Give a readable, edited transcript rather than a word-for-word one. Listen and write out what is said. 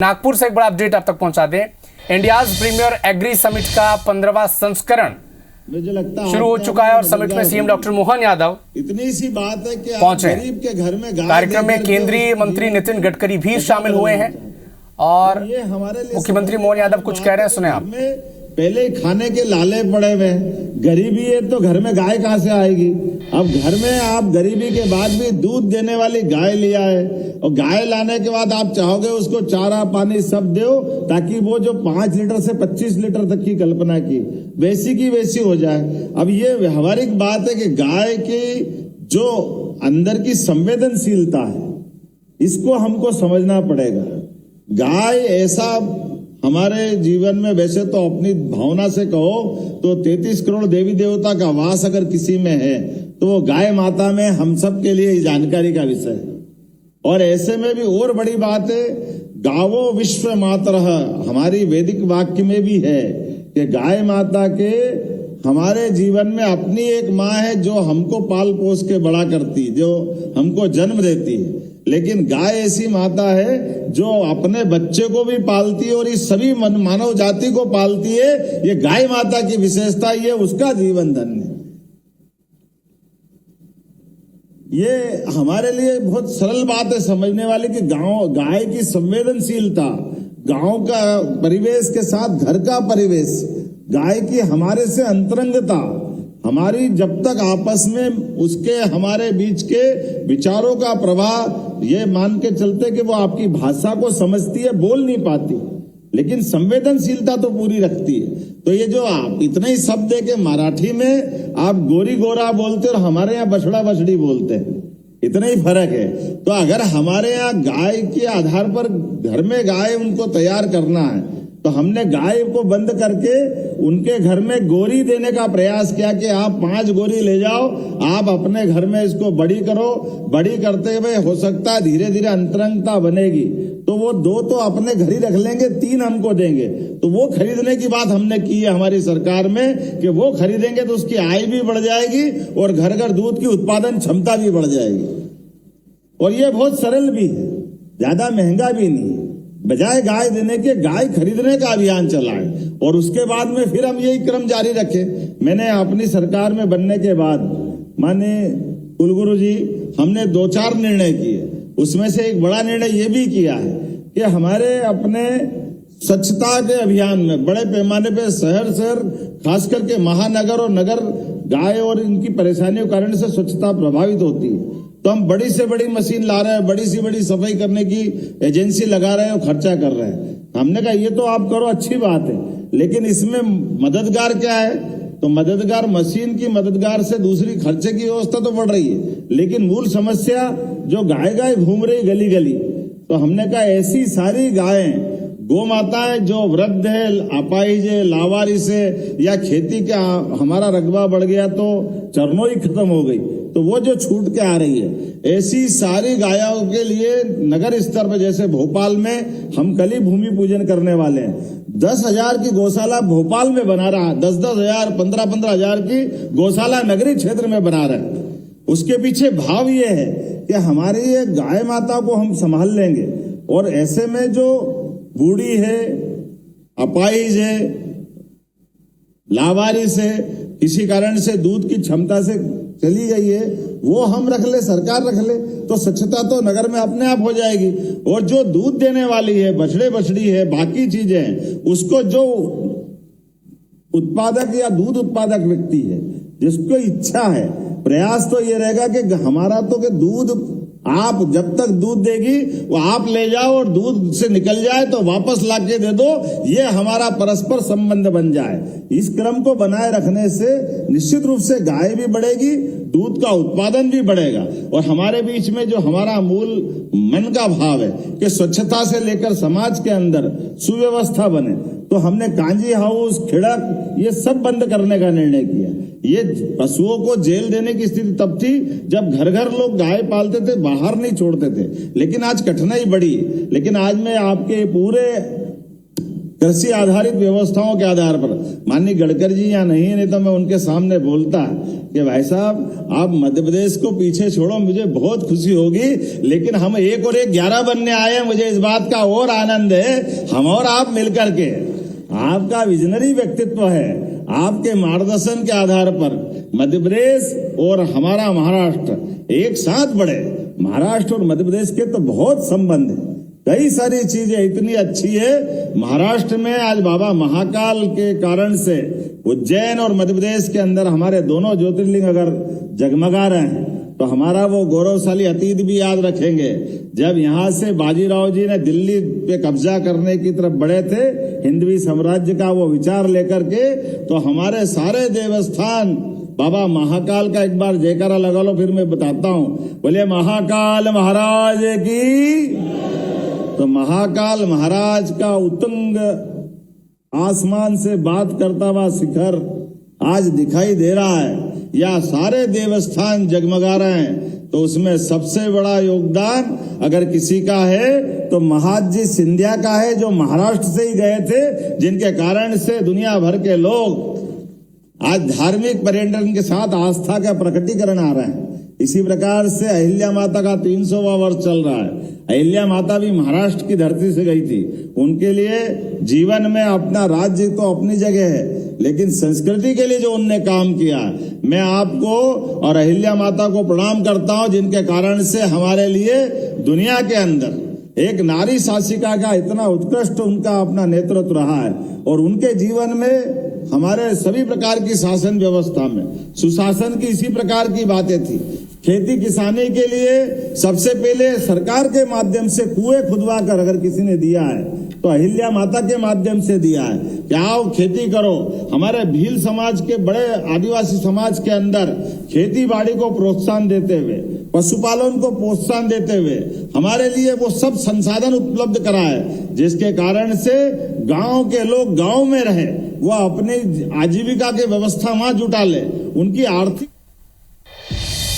नागपुर से एक बड़ा अपडेट आप तक पहुंचा दें। इंडियाज प्रीमियर एग्री समिट का 15वां संस्करण मुझे लगता है शुरू हो चुका है और समिट में सीएम डॉक्टर मोहन यादव इतनी सी बात है कि पहुंचे। गरीब के घर में कार्यक्रम में केंद्रीय मंत्री नितिन गडकरी भी शामिल हुए हैं और ये हमारे लिए मुख्यमंत्री मोहन यादव कुछ कह रहे हैं, सुने आप। पहले ही खाने के लाले पड़े हुए हैं, गरीबी है तो घर में गाय कहां से आएगी। अब घर में आप गरीबी के बाद भी दूध देने वाली गाय लिया है और गाय लाने के बाद आप चाहोगे उसको चारा पानी सब दो ताकि वो जो 5 लीटर से 25 लीटर तक की कल्पना की वैसी की वैसी हो जाए। अब ये व्यवहारिक बात है कि गाय की जो अंदर की संवेदनशीलता है इसको हमको समझना पड़ेगा। गाय ऐसा हमारे जीवन में, वैसे तो अपनी भावना से कहो तो 33 करोड़ देवी देवता का वास अगर किसी में है तो वो गाय माता में हम सब के लिए जानकारी का विषय है। और ऐसे में भी और बड़ी बात है, गावो विश्व मातरः हमारी वैदिक वाक्य में भी है कि गाय माता के हमारे जीवन में अपनी एक माँ है जो हमको पाल पोस के बड़ा करती, जो हमको जन्म देती है। लेकिन गाय ऐसी माता है जो अपने बच्चे को भी पालती है और इस सभी मानव जाति को पालती है। ये गाय माता की विशेषता, ये उसका जीवन धन्य। ये हमारे लिए बहुत सरल बात है समझने वाली कि गाय की संवेदनशीलता, गांव का परिवेश के साथ घर का परिवेश, गाय की हमारे से अंतरंगता, हमारी जब तक आपस में उसके हमारे बीच के विचारों का प्रवाह, ये मान के चलते कि वो आपकी भाषा को समझती है, बोल नहीं पाती लेकिन संवेदनशीलता तो पूरी रखती है। तो ये जो आप इतने ही शब्द है कि मराठी में आप गोरी गोरा बोलते और हमारे यहाँ बछड़ा बछड़ी बोलते हैं, इतना ही फर्क है। तो अगर हमारे यहाँ गाय के आधार पर घर में गाय उनको तैयार करना है तो हमने गाय को बंद करके उनके घर में गोरी देने का प्रयास किया कि आप 5 गोरी ले जाओ, आप अपने घर में इसको बड़ी करो। बड़ी करते हुए हो सकता है धीरे धीरे अंतरंगता बनेगी तो वो 2 तो अपने घर ही रख लेंगे, 3 हमको देंगे। तो वो खरीदने की बात हमने की है हमारी सरकार में कि वो खरीदेंगे तो उसकी आय भी बढ़ जाएगी और घर घर दूध की उत्पादन क्षमता भी बढ़ जाएगी। और ये बहुत सरल भी है, ज्यादा महंगा भी नहीं। बजाय गाय देने के गाय खरीदने का अभियान चलाएं और उसके बाद में फिर हम यही क्रम जारी रखें। मैंने अपनी सरकार में बनने के बाद माने कुलगुरु जी हमने 2-4 निर्णय किए, उसमें से एक बड़ा निर्णय ये भी किया है कि हमारे अपने स्वच्छता के अभियान में बड़े पैमाने पे शहर खास करके महानगर और नगर गाय और इनकी परेशानियों के कारण से स्वच्छता प्रभावित होती है। तो हम बड़ी से बड़ी मशीन ला रहे हैं, बड़ी से बड़ी सफाई करने की एजेंसी लगा रहे हैं और खर्चा कर रहे हैं। हमने कहा ये तो आप करो, अच्छी बात है, लेकिन इसमें मददगार क्या है? तो मददगार मशीन की मददगार से दूसरी खर्चे की व्यवस्था तो बढ़ रही है, लेकिन मूल समस्या जो गाय घूम रही गली गली, तो हमने कहा ऐसी सारी गायें गौ माताएं जो वृद्ध है, अपाहिज है, लावारिस है या खेती का हमारा रकबा बढ़ गया तो चरनों ही खत्म हो गई, तो वो जो छूट के आ रही है, ऐसी सारी गायों के लिए नगर स्तर पर जैसे भोपाल में हम कल ही भूमि पूजन करने वाले हैं। 10,000 की गौशाला भोपाल में बना रहा, 10,000 15,000 की गौशाला नगरीय क्षेत्र में बना रहे हैं। उसके पीछे भाव ये है कि हमारी ये गाय माता को हम संभाल लेंगे और ऐसे में जो बूढ़ी है, अपाहिज है, लावारिस है, किसी कारण से दूध की क्षमता से चली गई है, वो हम रख ले, सरकार रख ले, तो स्वच्छता तो नगर में अपने आप हो जाएगी। और जो दूध देने वाली है, बछड़े बछड़ी है, बाकी चीजें हैं, उसको जो उत्पादक या दूध उत्पादक व्यक्ति है जिसको इच्छा है, प्रयास तो ये रहेगा कि हमारा तो कि दूध आप जब तक दूध देगी वो आप ले जाओ और दूध से निकल जाए तो वापस लाके दे दो, ये हमारा परस्पर संबंध बन जाए। इस क्रम को बनाए रखने से निश्चित रूप से गाय भी बढ़ेगी, दूध का उत्पादन भी बढ़ेगा और हमारे बीच में जो हमारा मूल मन का भाव है कि स्वच्छता से लेकर समाज के अंदर सुव्यवस्था बने, तो हमने कांजी हाउस, खिड़क ये सब बंद करने का निर्णय किया। ये पशुओं को जेल देने की स्थिति तब थी जब घर घर लोग गाय पालते थे, बाहर नहीं छोड़ते थे, लेकिन आज कठिनाई बढ़ी। लेकिन आज मैं आपके पूरे कृषि आधारित व्यवस्थाओं के आधार पर। माननीय गडकरी जी यहाँ नहीं तो मैं उनके सामने बोलता कि भाई साहब आप मध्य प्रदेश को पीछे छोड़ो, मुझे बहुत खुशी होगी, लेकिन हम 1 और 1 11 बनने आए हैं। मुझे इस बात का और आनंद है, हम और आप मिलकर के, आपका विजनरी व्यक्तित्व है, आपके मार्गदर्शन के आधार पर मध्य प्रदेश और हमारा महाराष्ट्र एक साथ बढ़े। महाराष्ट्र और मध्य प्रदेश के तो बहुत संबंध है, कई सारी चीजें इतनी अच्छी है। महाराष्ट्र में आज बाबा महाकाल के कारण से उज्जैन और मध्य प्रदेश के अंदर हमारे दोनों ज्योतिर्लिंग अगर जगमगा रहे हैं तो हमारा वो गौरवशाली अतीत भी याद रखेंगे। जब यहाँ से बाजीराव जी ने दिल्ली पे कब्जा करने की तरफ बढ़े थे, हिंदवी साम्राज्य का वो विचार लेकर के, तो हमारे सारे देवस्थान बाबा महाकाल का एक बार जयकारा लगा लो, फिर मैं बताता हूँ। बोले महाकाल महाराज की। तो महाकाल महाराज का उत्तुंग आसमान से बात करता हुआ शिखर आज दिखाई दे रहा है, या सारे देवस्थान जगमगा रहे हैं, तो उसमें सबसे बड़ा योगदान अगर किसी का है तो महादजी सिंधिया का है, जो महाराष्ट्र से ही गए थे, जिनके कारण से दुनिया भर के लोग आज धार्मिक पर्यटन के साथ आस्था का प्रकटीकरण आ रहे हैं। इसी प्रकार से अहिल्या माता का 300वां वर्ष चल रहा है। अहिल्या माता भी महाराष्ट्र की धरती से गई थी। उनके लिए जीवन में अपना राज्य तो अपनी जगह है, लेकिन संस्कृति के लिए जो उनने काम किया, मैं आपको और अहिल्या माता को प्रणाम करता हूं, जिनके कारण से हमारे लिए दुनिया के अंदर एक नारी शासिका का इतना उत्कृष्ट उनका अपना नेतृत्व रहा है। और उनके जीवन में हमारे सभी प्रकार की शासन व्यवस्था में सुशासन की इसी प्रकार की बातें थी। खेती किसानी के लिए सबसे पहले सरकार के माध्यम से कुएं खुदवा कर अगर किसी ने दिया है तो अहिल्या माता के माध्यम से दिया है कि आओ खेती करो। हमारे भील समाज के बड़े आदिवासी समाज के अंदर खेती बाड़ी को प्रोत्साहन देते हुए, पशुपालन को प्रोत्साहन देते हुए हमारे लिए वो सब संसाधन उपलब्ध कराए, जिसके कारण से गांव के लोग गांव में रहे, वो अपनी आजीविका की व्यवस्था वहां जुटा ले, उनकी आर्थिक